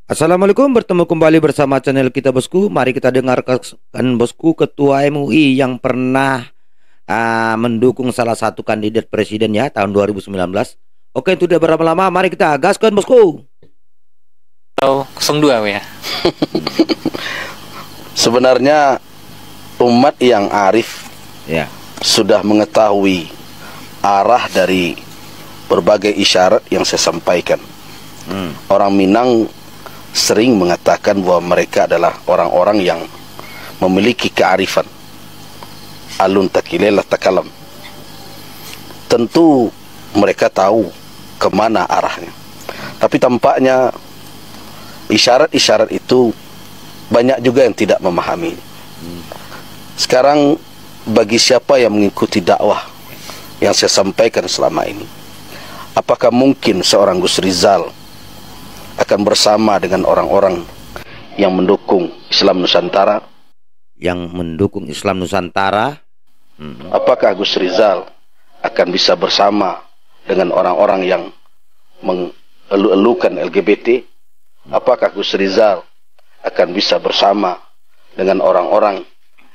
Assalamualaikum, bertemu kembali bersama channel kita bosku. Mari kita dengarkan bosku Ketua MUI yang pernah mendukung salah satu kandidat presiden ya tahun 2019. Oke, itu tidak berlama-lama, mari kita gaskan bosku. Atau 02 ya. Sebenarnya umat yang arif Ya. sudah mengetahui arah dari berbagai isyarat yang saya sampaikan. Orang Minang sering mengatakan bahwa mereka adalah orang-orang yang memiliki kearifan. Alun takilela takalam. Tentu mereka tahu kemana arahnya. Tapi tampaknya isyarat-isyarat itu banyak juga yang tidak memahami. Sekarang bagi siapa yang mengikuti dakwah yang saya sampaikan selama ini, apakah mungkin seorang Gus Rizal akan bersama dengan orang-orang yang mendukung Islam Nusantara? Yang mendukung Islam Nusantara. Apakah Gus Rizal akan bisa bersama dengan orang-orang yang mengelu-elukan LGBT? Apakah Gus Rizal akan bisa bersama dengan orang-orang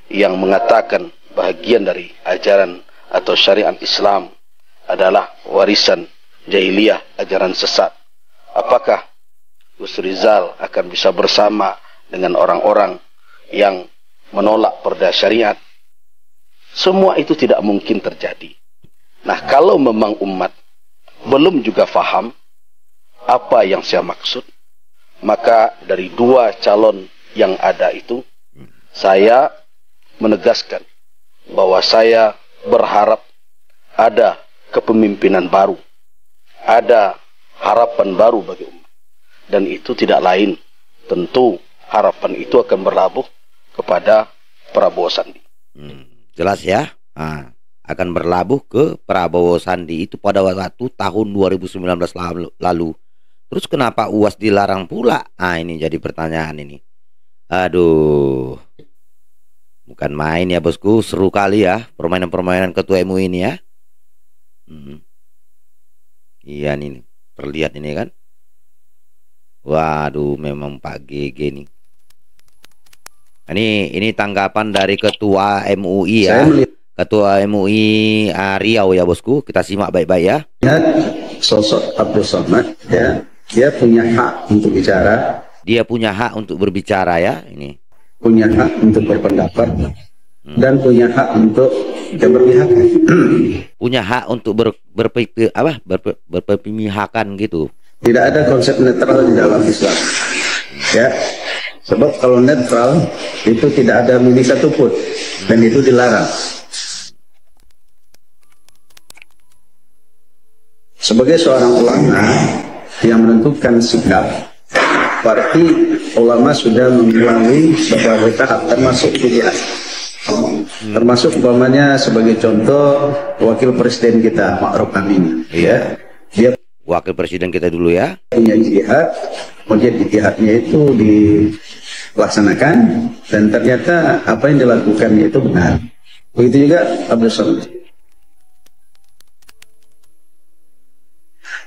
yang mengatakan bahagian dari ajaran atau syariat Islam adalah warisan jahiliyah, ajaran sesat? Apakah Gus Rizal akan bisa bersama dengan orang-orang yang menolak perda syariat? Semua itu tidak mungkin terjadi. Nah, kalau memang umat belum juga faham apa yang saya maksud, maka dari dua calon yang ada itu, saya menegaskan bahwa saya berharap ada kepemimpinan baru, ada harapan baru bagi umat. Dan itu tidak lain, tentu harapan itu akan berlabuh kepada Prabowo Sandi. Jelas ya, akan berlabuh ke Prabowo Sandi itu pada waktu tahun 2019 lalu. Terus kenapa UAS dilarang pula? Ini jadi pertanyaan ini. Aduh, bukan main ya bosku, seru kali ya permainan-permainan Ketua MUI ini ya. Iya nih, terlihat ini kan. Waduh, memang Pak GG nih. Ini tanggapan dari Ketua MUI ya. Ketua MUI Riau ya bosku. Kita simak baik-baik ya. Sosok Abdul Somad ya, dia punya hak untuk bicara. Dia punya hak untuk berbicara ya. Ini punya hak untuk berpendapat dan punya hak untuk keberpihakan. Punya hak untuk berpemihakan gitu. Tidak ada konsep netral di dalam Islam. Ya. Sebab kalau netral itu tidak ada milih satupun dan itu dilarang. Sebagai seorang ulama yang menentukan sikap, berarti ulama sudah melalui berbagai tahap termasuk pilihan. Termasuk umpamanya sebagai contoh wakil presiden kita Ma'ruf Amin. Ya. Dia wakil presiden kita dulu ya. Punya ijtihad, kemudian ijtihadnya itu dilaksanakan dan ternyata apa yang dilakukannya itu benar. Begitu juga Abdul Somad.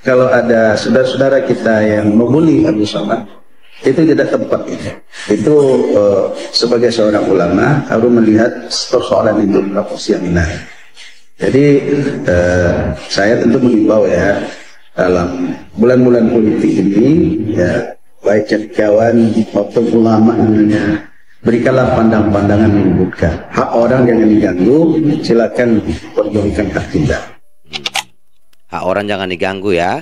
Kalau ada saudara-saudara kita yang membuli Abdul Somad, itu tidak tepat. Itu sebagai seorang ulama harus melihat persoalan itu proporsi yang benar. Jadi saya tentu mengimbau ya, dalam bulan-bulan politik ini ya, baik kawan maupun ulama namanya, berikanlah pandangan-pandangan menyebutkan hak orang jangan diganggu, silakan perjuangkan hak kita. Hak orang jangan diganggu ya.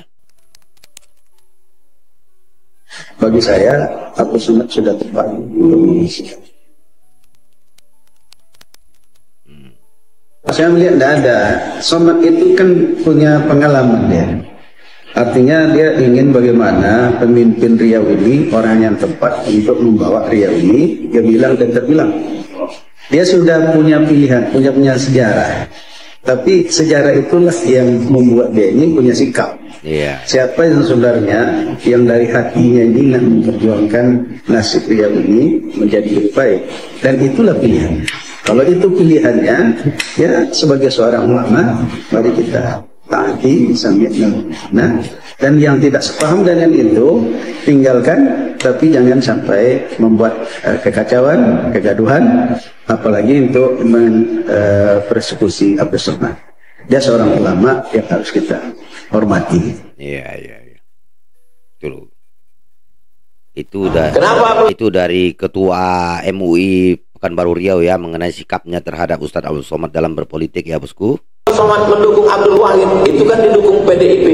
Bagi saya Abdul Somad sudah tepat untuk mengisikan. Saya melihat tidak ada. Somad itu kan punya pengalaman ya. Artinya dia ingin bagaimana pemimpin Riau ini orang yang tepat untuk membawa Riau ini, dia bilang dan terbilang. Dia sudah punya pilihan, punya sejarah. Tapi sejarah itulah yang membuat dia ini punya sikap. Siapa yang sebenarnya yang dari hatinya ini memperjuangkan nasib Riau ini menjadi lebih baik. Dan itulah pilihan. Kalau itu pilihannya, ya sebagai seorang ulama, mari kita taati sambil. Nah, dan yang tidak sepaham dengan itu tinggalkan, tapi jangan sampai membuat kekacauan, kegaduhan, apalagi untuk persekusi Abdul Somad. Dia seorang ulama yang harus kita hormati. Iya. Itu dari Ketua MUI Pekanbaru Riau ya, mengenai sikapnya terhadap Ustadz Abdul Somad dalam berpolitik ya bosku. Somad mendukung Abdul Wahid, itu kan didukung PDIP.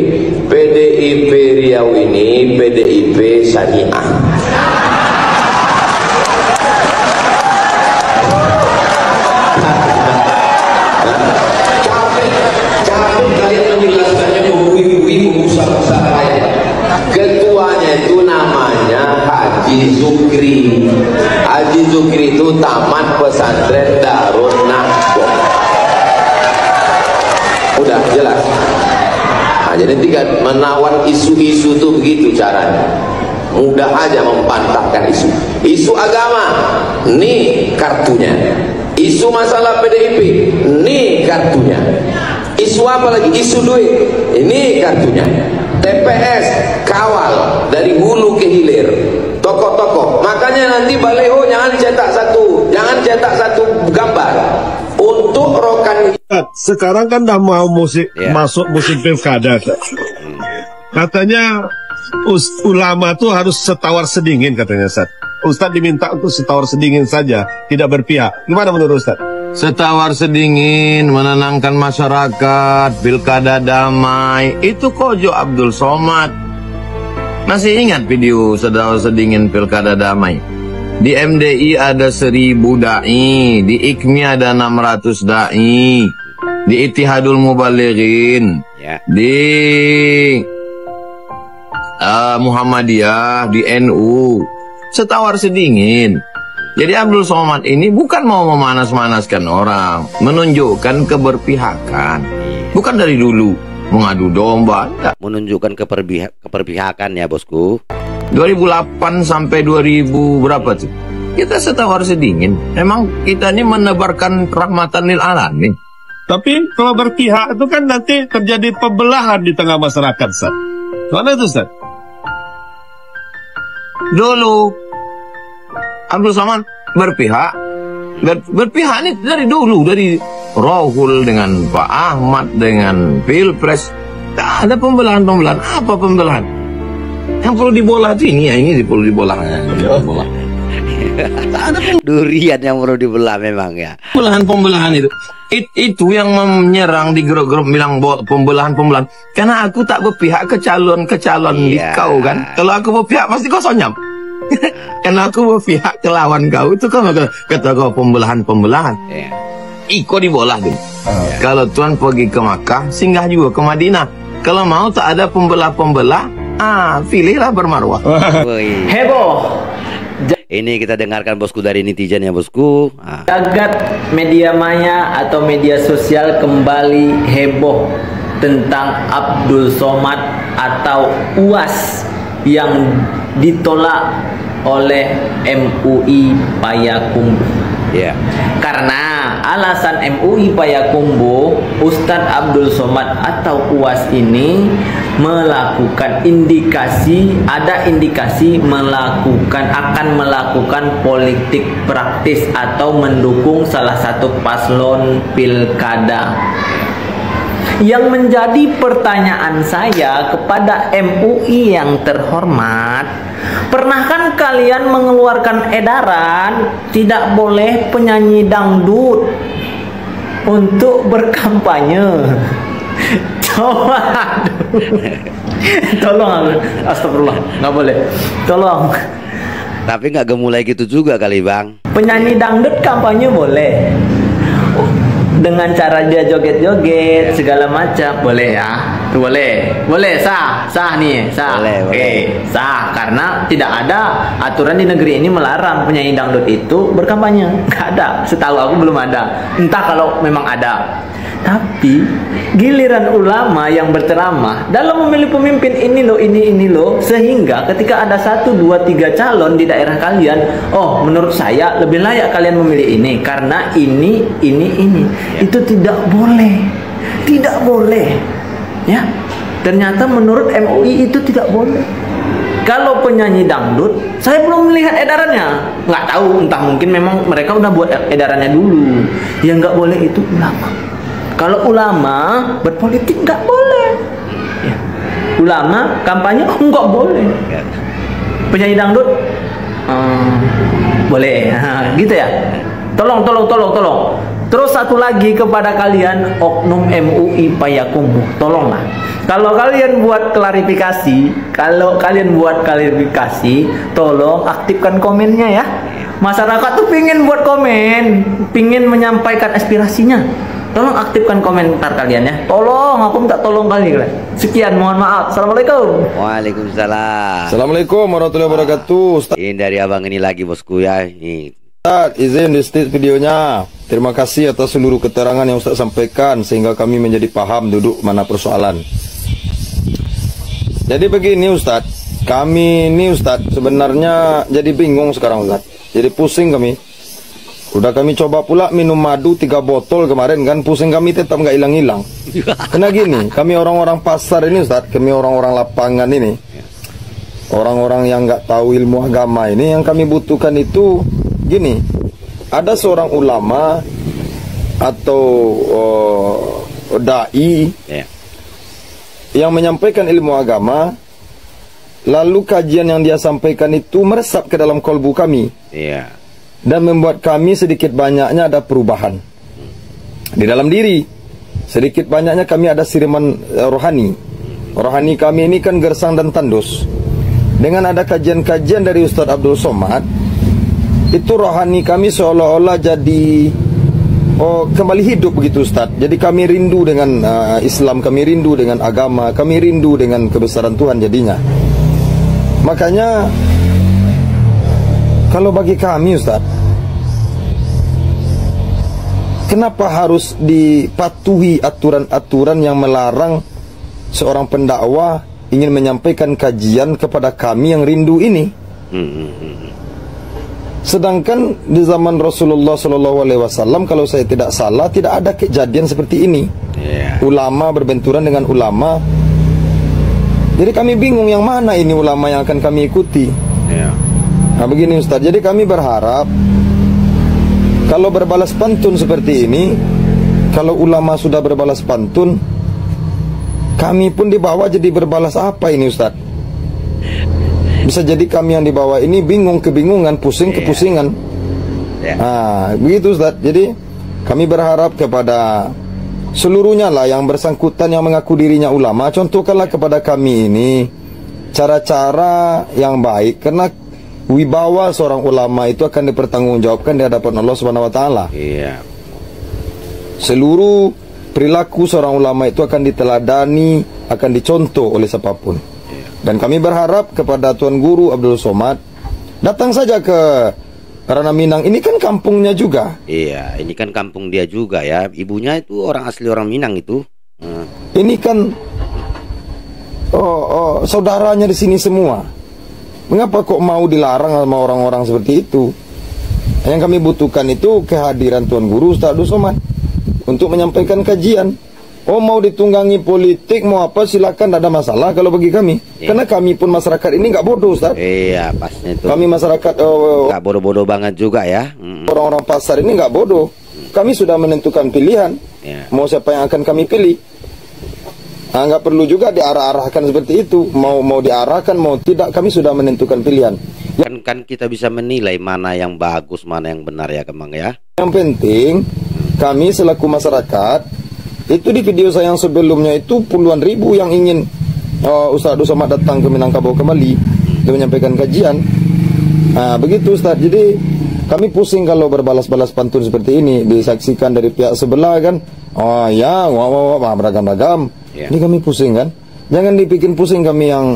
PDIP Riau ini PDIP Syariah. Capek kalian menjelaskannya besar lain. Ketuanya itu namanya Haji Zukri. Haji Zukri itu tamat pesantren Darun Nahdlatul. Udah jelas. Nah, jadi menawan isu-isu itu begitu caranya. Mudah aja membantahkan isu agama, nih kartunya. Isu masalah PDIP, nih kartunya. Isu apa lagi? Isu duit, ini kartunya. TPS kawal dari hulu ke hilir, tokoh-tokoh. Makanya nanti baleho jangan cetak satu gambar untuk rokan. Sekarang kan dah mau masuk musim pilkada. Katanya ulama tuh harus setawar sedingin katanya, Ustaz. Ustaz diminta untuk setawar sedingin saja, tidak berpihak. Gimana menurut Ustaz? Setawar sedingin, menenangkan masyarakat, pilkada damai. Itu Kojo Abdul Somad. Masih ingat video setawar sedingin pilkada damai? Di MDI ada 1000 da'i, di IKMI ada 600 da'i, di Ittihadul Mubalighin, di Muhammadiyah, di NU. Setawar sedingin. Jadi Abdul Somad ini bukan mau memanas-manaskan orang, menunjukkan keberpihakan. Bukan dari dulu mengadu domba, enggak. Menunjukkan keberpihakan ya bosku. 2008 sampai 2000 berapa tuh? Kita setawar sedingin. Emang kita ini menebarkan rahmatan lil alamin. Tapi kalau berpihak itu kan nanti terjadi pembelahan di tengah masyarakat, Ustaz. Mana itu, Ustaz? Dulu Abdul Somad berpihak. Berpihak ini dari dulu, dari Rohul dengan Pak Ahmad, dengan Pilpres. Tak ada pembelahan-pembelahan. Apa pembelahan? Yang perlu dibolah itu ini perlu dibolah. Durian yang perlu dibelah memang ya. Pembelahan itu. Itu yang menyerang di grup-grup bilang pembelahan. Karena aku tak berpihak ke calon di kau kan. Kalau aku berpihak pasti kau sonyap. Karena aku berpihak ke lawan kau itu kan kata kau pembelahan. Iko dibolah tuh. Kalau Tuhan pergi ke Makkah, singgah juga ke Madinah. Kalau mau tak ada pembelah, pilihlah bermarwah. Heboh. Ini kita dengarkan bosku dari netizen ya bosku. Jagat media maya atau media sosial kembali heboh tentang Abdul Somad atau UAS yang ditolak oleh MUI Payakumbuh. Karena alasan MUI Payakumbuh, Ustadz Abdul Somad atau UAS ini melakukan ada indikasi akan melakukan politik praktis atau mendukung salah satu paslon pilkada. Yang menjadi pertanyaan saya kepada MUI yang terhormat, pernahkan kalian mengeluarkan edaran tidak boleh penyanyi dangdut untuk berkampanye? Coba, tolong, astagfirullah, nggak boleh, tolong. Tapi nggak gemulai gitu juga kali bang. Penyanyi dangdut kampanye boleh, dengan cara dia joget-joget segala macam, boleh ya, boleh sah nih, boleh. Sah, karena tidak ada aturan di negeri ini melarang penyanyi dangdut itu berkampanye, nggak ada, setahu aku belum ada, entah kalau memang ada. Tapi giliran ulama yang berceramah dalam memilih pemimpin ini loh, sehingga ketika ada 1, 2, 3 calon di daerah kalian, oh menurut saya lebih layak kalian memilih ini karena ini. Itu tidak boleh ya. Ternyata menurut MUI itu tidak boleh. Kalau penyanyi dangdut, saya belum melihat edarannya. Nggak tahu, entah mungkin memang mereka udah buat edarannya dulu. Yang nggak boleh itu ulama. Kalau ulama berpolitik nggak boleh. Ya. Ulama kampanye nggak boleh. Penyanyi dangdut boleh, gitu ya. Tolong. Terus satu lagi kepada kalian oknum MUI Payakumbuh, tolonglah. Kalau kalian buat klarifikasi, tolong aktifkan komennya ya. Masyarakat tuh pingin buat komen, pingin menyampaikan aspirasinya. Tolong aktifkan komentar kalian ya. Tolong, aku minta tolong kalian. Sekian, mohon maaf. Assalamualaikum. Waalaikumsalam. Assalamualaikum warahmatullahi wabarakatuh. Ini dari abang ini lagi bosku ya. Ini. Ustaz, izin di state videonya. Terima kasih atas seluruh keterangan yang Ustaz sampaikan sehingga kami menjadi paham duduk mana persoalan. Jadi begini Ustaz, kami ini Ustaz sebenarnya jadi bingung sekarang Ustaz. Jadi pusing kami. Udah kami coba pula minum madu 3 botol kemarin kan, pusing kami tetap nggak hilang-hilang. Karena gini, kami orang-orang pasar ini Ustaz, kami orang-orang lapangan ini, orang-orang yang nggak tahu ilmu agama ini, yang kami butuhkan itu gini, ada seorang ulama atau dai yang menyampaikan ilmu agama, lalu kajian yang dia sampaikan itu meresap ke dalam kolbu kami. Dan membuat kami sedikit banyaknya ada perubahan di dalam diri. Sedikit banyaknya kami ada siraman rohani. Rohani kami ini kan gersang dan tandus. Dengan ada kajian-kajian dari Ustaz Abdul Somad, itu rohani kami seolah-olah jadi kembali hidup begitu Ustaz. Jadi kami rindu dengan Islam, kami rindu dengan agama, kami rindu dengan kebesaran Tuhan jadinya. Makanya kalau bagi kami Ustaz, kenapa harus dipatuhi aturan-aturan yang melarang seorang pendakwah ingin menyampaikan kajian kepada kami yang rindu ini? Sedangkan di zaman Rasulullah SAW, kalau saya tidak salah, tidak ada kejadian seperti ini. Ulama berbenturan dengan ulama. Jadi kami bingung yang mana ini ulama yang akan kami ikuti. Nah begini Ustaz, jadi kami berharap kalau berbalas pantun seperti ini, kalau ulama sudah berbalas pantun, kami pun di bawah jadi berbalas apa ini Ustaz? Bisa jadi kami yang di bawah ini bingung, kebingungan, pusing, kepusingan. Nah begitu Ustaz. Jadi kami berharap kepada seluruhnya lah yang bersangkutan yang mengaku dirinya ulama, contohkanlah kepada kami ini cara-cara yang baik, karena wibawa seorang ulama itu akan dipertanggungjawabkan di hadapan Allah Subhanahu wa taala. Seluruh perilaku seorang ulama itu akan diteladani, akan dicontoh oleh siapapun. Dan kami berharap kepada Tuan Guru Abdul Somad datang saja ke Ranah Minang. Ini kan kampungnya juga. Iya, ini kan kampung dia juga ya. Ibunya itu orang asli orang Minang itu. Ini kan saudaranya di sini semua. Mengapa kok mau dilarang sama orang-orang seperti itu? Yang kami butuhkan itu kehadiran Tuan Guru Ustaz Abdul Somad untuk menyampaikan kajian. Mau ditunggangi politik, mau apa, silakan, tidak ada masalah kalau bagi kami. Karena kami pun masyarakat ini nggak bodoh Ustaz. Iya, pasnya itu. Kami masyarakat nggak bodoh-bodoh banget juga ya. Orang-orang pasar ini nggak bodoh. Kami sudah menentukan pilihan. Mau siapa yang akan kami pilih. Nah, nggak perlu juga diarah-arahkan seperti itu. Mau diarahkan, mau tidak, kami sudah menentukan pilihan. Kan kita bisa menilai mana yang bagus, mana yang benar ya Kemang ya. Yang penting kami selaku masyarakat, itu di video saya yang sebelumnya itu puluhan ribu yang ingin Ustaz Abdul Somad datang ke Minangkabau kembali untuk menyampaikan kajian. Nah begitu Ustaz. Jadi kami pusing kalau berbalas-balas pantun seperti ini, disaksikan dari pihak sebelah kan. Beragam-ragam. Ini kami pusing kan. Jangan dibikin pusing kami yang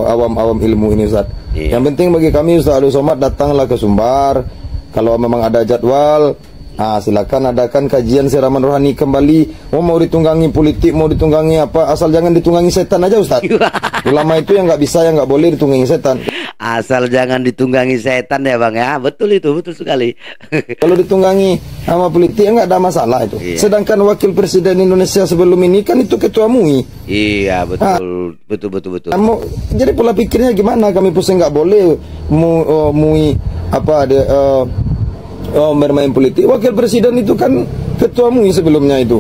awam-awam ilmu ini Ustaz. Yang penting bagi kami Ustaz Abdul Somad datanglah ke Sumbar. Kalau memang ada jadwal, Silakan adakan kajian siraman rohani kembali. Mau ditunggangi politik, mau ditunggangi apa, asal jangan ditunggangi setan aja Ustaz. Ulama itu yang nggak bisa, yang nggak boleh ditunggangi setan. Asal jangan ditunggangi setan ya Bang ya. Betul itu, betul sekali. Kalau ditunggangi sama politik nggak ada masalah itu. Sedangkan wakil presiden Indonesia sebelum ini kan itu ketua MUI. Iya betul, betul. Jadi pola pikirnya gimana? Kami pusing nggak boleh MUI apa ada bermain politik. Wakil presiden itu kan ketua MUI sebelumnya itu.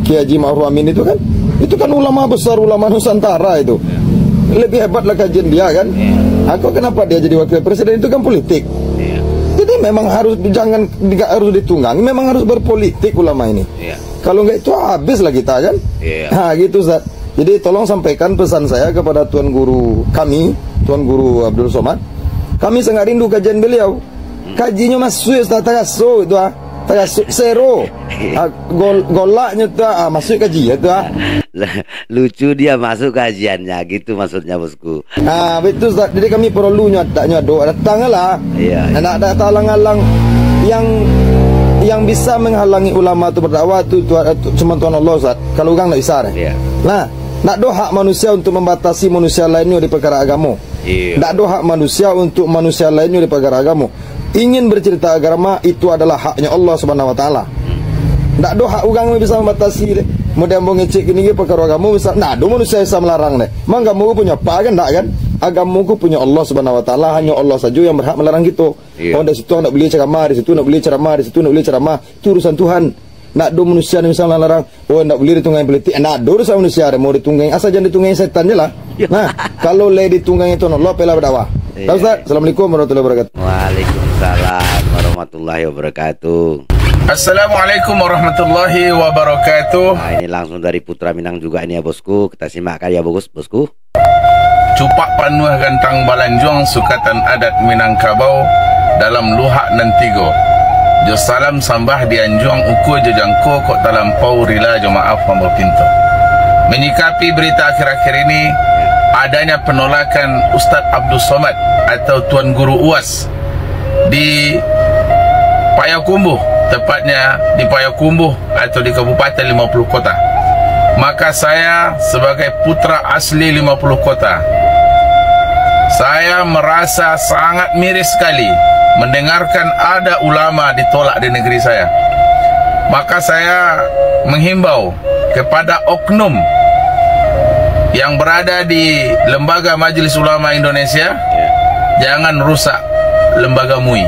Kiai Haji Ma'ruf Amin itu kan ulama besar, ulama Nusantara itu. Lebih hebat lah kajian dia kan. Aku kenapa dia jadi wakil presiden, itu kan politik. Jadi memang harus nggak harus ditunggangi, memang harus berpolitik ulama ini. Kalau nggak itu habis lah kita kan. Gitu Ustaz. Jadi tolong sampaikan pesan saya kepada Tuan Guru kami, Tuan Guru Abdul Somad. Kami sangat rindu kajian beliau. Kajinya masuk Ustaz, tagaso itu tagaso zero. Golaknya tuh masuk kajian itu Lucu dia masuk kajiannya gitu maksudnya bosku. Betul Ustaz. Jadi kami perlu doa datanglah. Nak ada halang-halang yang bisa menghalangi ulama itu berdakwah itu cuma Tuhan Allah Ustaz. Kalau orang tak bisa Nah, nak do hak manusia untuk membatasi manusia lainnya di perkara agama. Tak do hak manusia untuk manusia lainnya di perkara agama. Ingin bercerita agama itu adalah haknya Allah Subhanahu wa taala. Tak do hak orang bisa membatasi deh. Mudah mau ngecek ini perkara agama bisa. Nah, do manusia bisa melarang deh. Mang kamu punya apa kan tak kan? Agamaku punya Allah Subhanahu wa taala, hanya Allah saja yang berhak melarang gitu. Oh, di situ nak beli ceramah, di situ nak beli ceramah, di situ nak beli ceramah. Itu urusan Tuhan. Nak do manusia yang bisa melarang. Oh, nak boleh ditunggangi politik. Nak do urusan manusia mau ditunggangi, asal jangan ditunggangi setan je lah. Nah, kalau le ditunggangi itu Allah pela berdakwah. Ustaz, Assalamualaikum warahmatullahi wabarakatuh. Waalaikumsalam warahmatullahi wabarakatuh. Assalamualaikum warahmatullahi wabarakatuh. Ini langsung dari Putra Minang juga ini ya bosku. Kita simak ya bosku. Cupak Panuh Gantang Balanjuang Sukatan Adat Minangkabau dalam Luhak Nantigo. Jo salam sambah dianjuang uku jejangko kok talampau rila jo maaf hamba pintu. Menyikapi berita akhir-akhir ini adanya penolakan Ustadz Abdul Somad atau Tuan Guru UAS di Payakumbuh, tepatnya di Payakumbuh atau di Kabupaten 50 Kota. Maka saya sebagai putra asli 50 Kota, saya merasa sangat miris sekali mendengarkan ada ulama ditolak di negeri saya. Maka saya menghimbau kepada oknum yang berada di Lembaga Majelis Ulama Indonesia, jangan rusak lembaga MUI.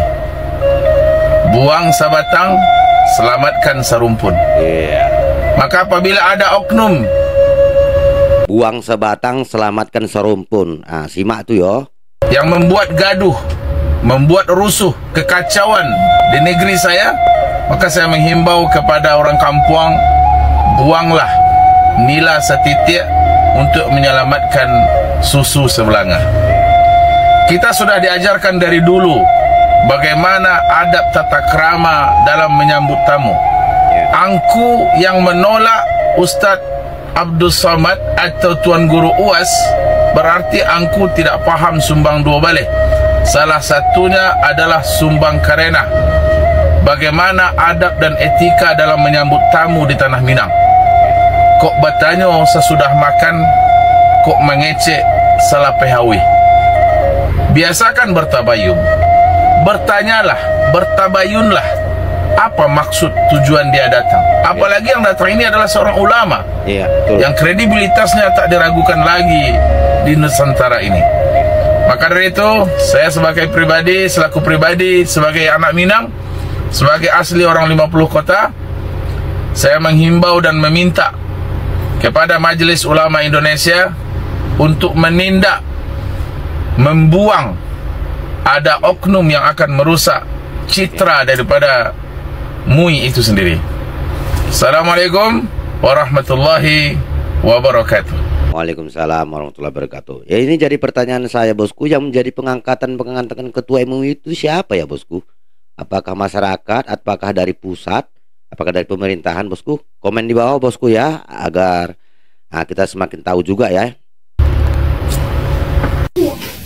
Buang sabatang, selamatkan sarumpun. Maka apabila ada oknum buang sebatang, selamatkan serumpun. Simak tuh yo. Yang membuat gaduh, membuat rusuh, kekacauan di negeri saya, maka saya menghimbau kepada orang kampung, buanglah nila setitik untuk menyelamatkan susu sebelanga. Kita sudah diajarkan dari dulu bagaimana adab tata krama dalam menyambut tamu. Angku yang menolak Ustadz Abdul Somad atau Tuan Guru UAS berarti angku tidak paham sumbang dua balik. Salah satunya adalah sumbang karena bagaimana adab dan etika dalam menyambut tamu di Tanah Minang. Kok bertanya sesudah makan, kok mengecek salah pehawi. Biasakan bertabayun. Bertanyalah, bertabayunlah apa maksud tujuan dia datang. Apalagi yang datang ini adalah seorang ulama yang kredibilitasnya tak diragukan lagi di Nusantara ini. Maka dari itu, saya sebagai pribadi, selaku pribadi, sebagai anak Minang, sebagai asli orang 50 Kota, saya menghimbau dan meminta kepada Majelis Ulama Indonesia untuk menindak, membuang ada oknum yang akan merusak citra daripada MUI itu sendiri. Assalamualaikum warahmatullahi wabarakatuh. Waalaikumsalam warahmatullahi wabarakatuh. Ya, ini jadi pertanyaan saya bosku, yang menjadi pengangkatan ketua MUI itu siapa ya bosku? Apakah masyarakat, apakah dari pusat, apakah dari pemerintahan bosku? Komen di bawah bosku ya, agar kita semakin tahu juga ya.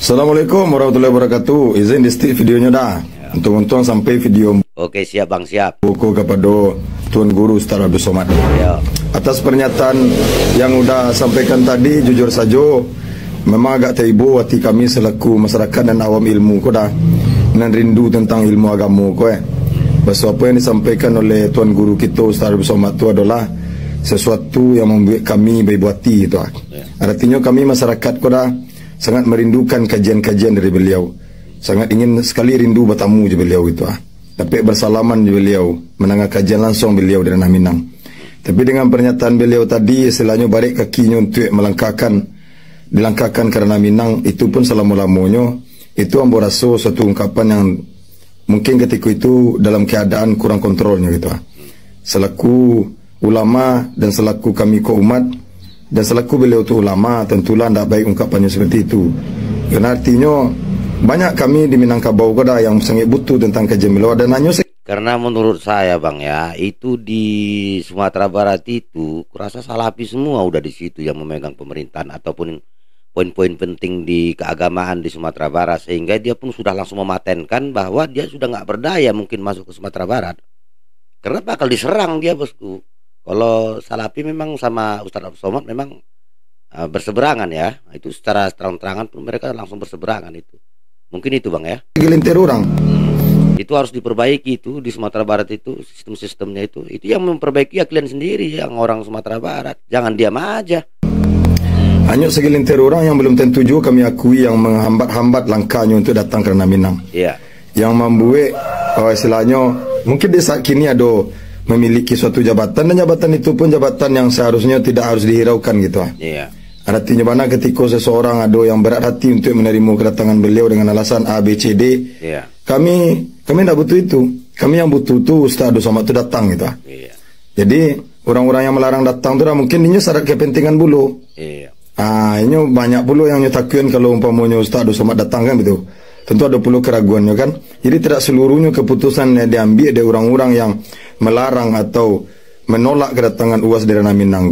Assalamualaikum warahmatullahi wabarakatuh. Izin di start videonya dah. Untung-untung sampai video. Oke, siap Bang, siap. Buku kepada Tuan Guru Ustaz Abdul Somad. Ya. Atas pernyataan yang udah sampaikan tadi, jujur saja memang agak terhibur hati kami selaku masyarakat dan awam ilmu ko dah, dan rindu tentang ilmu agama ko. Sebab apa yang disampaikan oleh Tuan Guru kita Ustaz Abdul Somad itu adalah sesuatu yang membuat kami berhati itu. Artinya kami masyarakat ko dah sangat merindukan kajian-kajian dari beliau. Sangat ingin sekali rindu bertamu je beliau itu. Tapi bersalaman je beliau, mendengar kajian langsung beliau dari Tanah Minang. Tapi dengan pernyataan beliau tadi, istilahnya balik kakinya untuk dilangkahkan kerana Minang, itu pun selama-lamanya, itu ambo rasa suatu ungkapan yang mungkin ketika itu dalam keadaan kurang kontrolnya gitu. Selaku ulama dan selaku kami ko umat dan selaku beliau tu ulama, tentulah tidak baik ungkapannya seperti itu. Karena artinya banyak kami di Minangkabau kada yang sangat butuh tentang kajian beliau dan hanya karena menurut saya Bang ya, itu di Sumatera Barat itu kurasa Salafi semua udah di situ yang memegang pemerintahan ataupun poin-poin penting di keagamaan di Sumatera Barat, sehingga dia pun sudah langsung mematenkan bahwa dia sudah nggak berdaya mungkin masuk ke Sumatera Barat karena bakal diserang dia, bosku. Kalau Salafi memang sama Ustadz Abdul Somad memang berseberangan ya, itu secara terang-terangan pun mereka langsung berseberangan itu. Mungkin itu Bang ya. Gelintir orang. Itu harus diperbaiki itu di Sumatera Barat itu sistem-sistemnya itu yang memperbaiki ya kalian sendiri yang orang Sumatera Barat. Jangan diam aja. Hanya segelintir orang yang belum tentu juga kami akui yang menghambat-hambat langkahnya untuk datang ke Tanah Minang. Iya. Yang membuat istilahnya mungkin di saat kini ada memiliki suatu jabatan dan jabatan itu pun jabatan yang seharusnya tidak harus dihiraukan gitu. Iya. Artinya mana ketika seseorang ada yang berat hati untuk menerima kedatangan beliau dengan alasan A, B, C, D, yeah. kami tidak butuh itu. Kami yang butuh itu Ustaz Abdul Somad itu datang gitu. Yeah. Jadi orang-orang yang melarang datang itu mungkin ini syarat kepentingan bulu. Yeah. Ini banyak bulu yang nyetakuin kalau umpamanya Ustaz Abdul Somad datang kan gitu. Tentu ada puluh keraguannya kan. Jadi tidak seluruhnya keputusan yang diambil dari orang-orang yang melarang atau menolak kedatangan UAS dari Tanah Minang.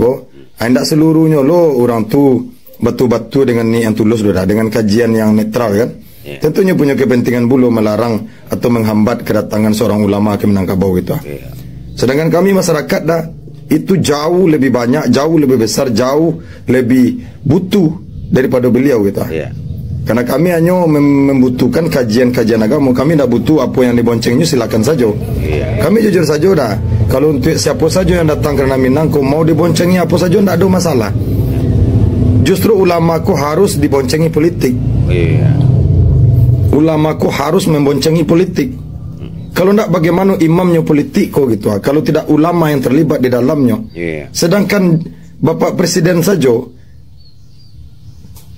Tidak seluruhnya lo orang tu batu-batu dengan ni yang tulus sudah dengan kajian yang netral kan. Yeah. Tentunya punya kepentingan bulu melarang atau menghambat kedatangan seorang ulama ke Minangkabau gitu. Yeah. Sedangkan kami masyarakat dah itu jauh lebih banyak, jauh lebih besar, jauh lebih butuh daripada beliau gitu. Yeah. Karena kami hanya membutuhkan kajian-kajian agama. Kami tidak butuh apa yang diboncengnya, silakan saja. Yeah. Kami jujur saja dah. Kalau untuk siapa saja yang datang kerana Minang, kau mau diboncengi apa saja, tidak ada masalah. Justru ulamaku harus diboncengi politik. Yeah. Ulamaku harus memboncengi politik. Kalau tidak, bagaimana imamnya politik kok gitu? Kalau tidak ulama yang terlibat di dalamnya. Yeah. Sedangkan Bapak Presiden saja,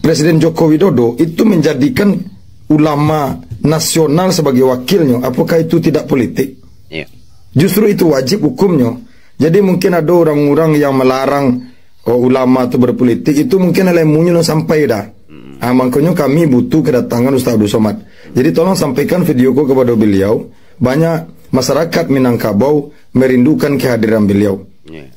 Presiden Joko Widodo itu menjadikan ulama nasional sebagai wakilnya. Apakah itu tidak politik? Yeah. Justru itu wajib hukumnya. Jadi mungkin ada orang-orang yang melarang ulama itu berpolitik, itu mungkin ilmunya sampai dah. Makanya kami butuh kedatangan Ustaz Abdul Somad. Jadi tolong sampaikan videoku kepada beliau. Banyak masyarakat Minangkabau merindukan kehadiran beliau.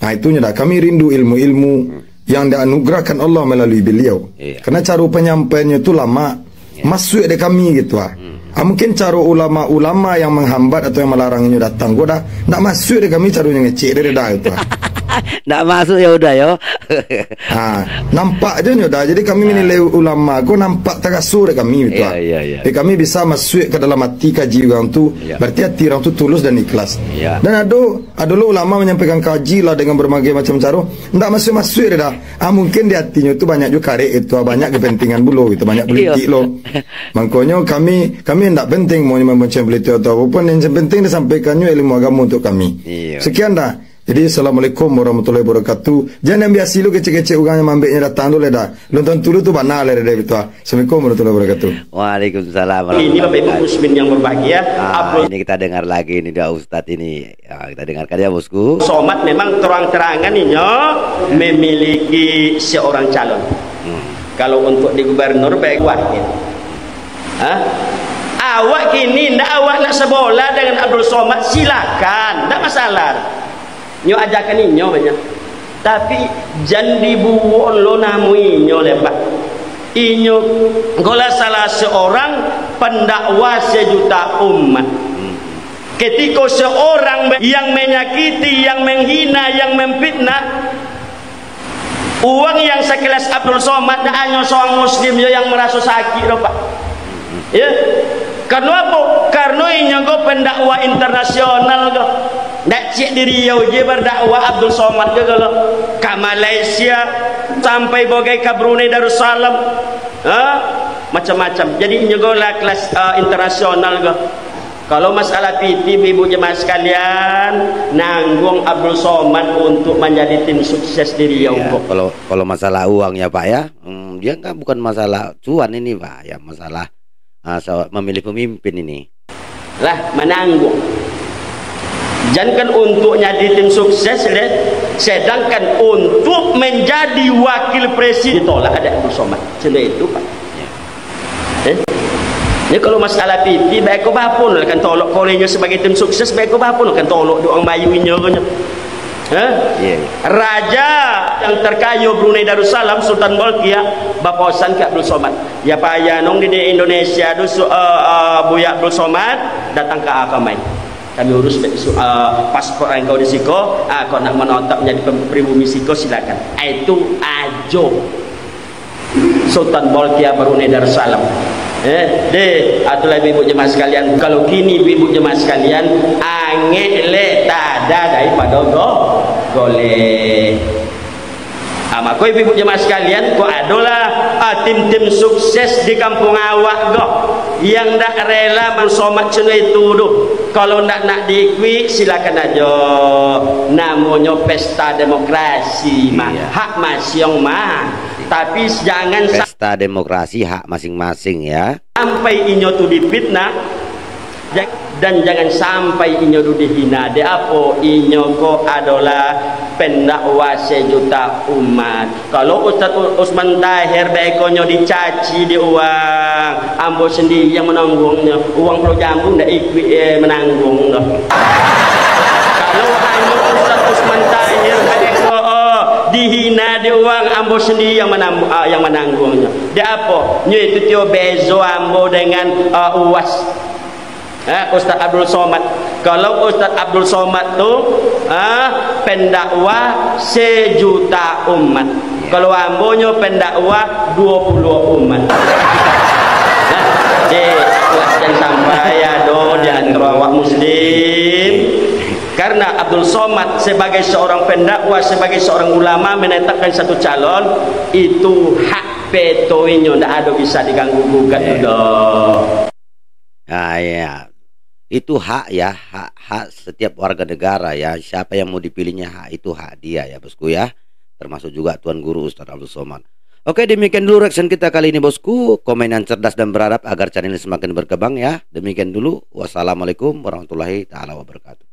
Itunya dah, kami rindu ilmu-ilmu yang dianugerahkan Allah melalui beliau. Karena cara penyampaiannya itu lama, masuk dari kami gitu lah. Mungkin cara ulama-ulama yang menghambat atau yang melarangnya datang, gue dah nak masuk deh kami caranya ngecek dari dah itu. Nak masuk ya udah yo. Nampak aja dah. Jadi kami menilai ulama, gue nampak terasur deh kami gitu. Jadi kami bisa masuk ke dalam hati kaji orang tu. Berarti hati orang tu tulus dan ikhlas. Dan ada lo ulama menyampaikan kaji lah dengan berbagai macam cara. Ndak masuk deh dah. Mungkin di hatinya itu banyak juga karek itu, banyak kepentingan bulu itu, banyak politik lo. Makanya kami tidak penting mau membaca politik atau apapun, yang penting disampaikannya ilmu agama untuk kami. Sekian dah. Jadi assalamualaikum warahmatullahi wabarakatuh. Jangan biasa lu kecil-kecil orang yang mambeknya datang dulu dah. Nonton dulu tu banal lah dia itu. Assalamualaikum warahmatullahi wabarakatuh. Waalaikumsalam. Ini Bapak Ibu muslimin yang berbahagia. Ini kita dengar lagi ini dah Ustadz ini. Kita dengarkan ya bosku. Somad memang terang-terangan ini memiliki seorang calon. Kalau untuk di gubernur baik wakil. Awak kini ndak awak nak sebola dengan Abdul Somad, silakan, ndak masalah. Nyo ajakan inyo banyak. Tapi jangan dibuon lo namui inyo lebat. Inyo gola salah seorang pendakwa sejuta umat. Ketika seorang yang menyakiti, yang menghina, yang memfitnah, uang yang sekelas Abdul Somad dah hanya seorang muslim yang merasa sakit Pak. Ya. Karena apa? Karena ini go pendakwa internasional go. Ndak cek diri Riau je berdakwah Abdul Somad ke kalau ke Malaysia sampai bagai ke Brunei Darussalam. Macam-macam. Jadi ini go lah kelas internasional go. Kalau masalah PT ibu jemaah sekalian, nanggung Abdul Somad untuk menjadi tim sukses di Riau. Ya, kalau masalah uang ya Pak ya, dia kan bukan masalah cuan ini Pak, ya masalah memilih pemimpin ini. Lah menanggung. Jangan untuk jadi tim sukses, sedangkan untuk menjadi wakil presiden ditolak ada Abdul Somad. Cuma itu Pak. Ya kalau masalah PT baik kau bapun akan tolak kolenya sebagai tim sukses, baik kau bapun akan tolak doang bayunya kan. Raja yang terkaya Brunei Darussalam Sultan Bolkiah bapasan ke Abdul Somad. Ya Pak Yanong di Indonesia tu Buya Abdul Somad datang ke Akamai. Kami urus paspor yang kau di siko, kau nak menetap menjadi pribumi siko silakan. Itu ajo Sultan Bolkiah Brunei Darussalam. Atau lagi ibu jemaah sekalian, kalau kini ibu jemaah sekalian angele tada daripada goleh. Maka ibu jemaah sekalian, kau adalah tim-tim sukses di kampung awak go yang tak rela bersomat cina itu tu. Kalau nak diikui silakan aja. Namanya pesta demokrasi, hak masing mah. Tapi jangan pesta demokrasi hak masing-masing ya. Sampai inyo tu difitnah dan jangan sampai inyo tu dihina. De apa inyo ko adalah pendakwa sejuta umat. Kalau Ustaz Usman Tahir bekonyo dicaci di uang, ambo sendiri yang menanggungnya. Uang Pulau Jambu ndak ikut menanggung dah. Kalau hanya Ustaz Usman Tahir dihina di uang, ambo sendiri yang menanggungnya. Dia apa? Nyo itu tio bezo ambo dengan UAS. Ustaz Abdul Somad. Kalau Ustaz Abdul Somad tu pendakwa sejuta umat. Kalau ambonyo pendakwa 20 umat. Jelaskan sampai ada di antara awak muslim. Karena Abdul Somad sebagai seorang pendakwa, sebagai seorang ulama menetapkan satu calon, itu hak petoinyo, tidak ada bisa diganggu gugat juga. Ya, itu hak ya, hak setiap warga negara ya. Siapa yang mau dipilihnya hak itu hak dia ya bosku ya. Termasuk juga Tuan Guru Ustaz Abdul Somad. Oke, demikian dulu reaction kita kali ini bosku. Komen yang cerdas dan beradab agar channel ini semakin berkembang ya. Demikian dulu. Wassalamualaikum warahmatullahi taala wabarakatuh.